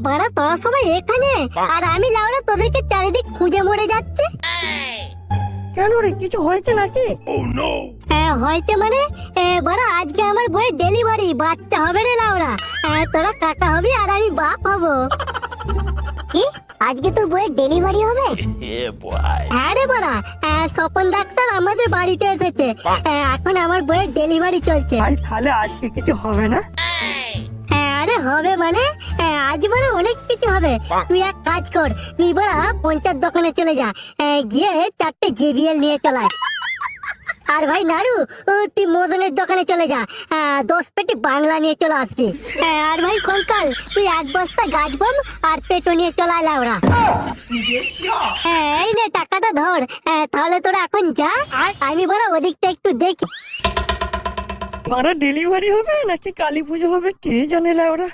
বাড়া তোরা সবাই এখানে, আর আমি লাউড়া তোদেরকে চারিদিক খুঁজে মরে যাচ্ছে। কেন রে, কিছু হয়েছে নাকি? হয়তো মানে বাড়া আজকে আমার বইয়ের ডেলিভারি, বাচ্চা হবে রে লাউড়া। তোরা কাকা হবি আর আমি বাপ হব। কি আজকে তোর বইয়ের ডেলিভারি হবে? হ্যাঁ রে বাড়া, স্বপন ডাক্তার আমাদের বাড়িতে এসেছে। এখন আমার বইয়ের ডেলিভারি চলছে। ভাই তাহলে আজকে কিছু হবে না? আরে হবে মানে আজ মানে অনেক কিছু হবে। তুই এক কাজ কর, তুই বড়া পঞ্চায়েত দোকানে চলে যা, গিয়ে 4টে JBL নিয়ে চলে আয়। আর ভাই নাড়ু, তুই মদনের দোকানে চলে যা, 10 পেটি বাংলা নিয়ে চলে আসবি। আর ভাই কঙ্কাল, তুই 1 বস্তা গাছ বম আর পেটো নিয়ে চলে আয় লাউড়া। এই নে টাকাটা ধর। তাহলে তোরা এখন যা, আমি বড় ওদিকটা একটু দেখি। মারা ডেলিভারি হবে নাকি কালী পুজো হবে কে জানে ওরা।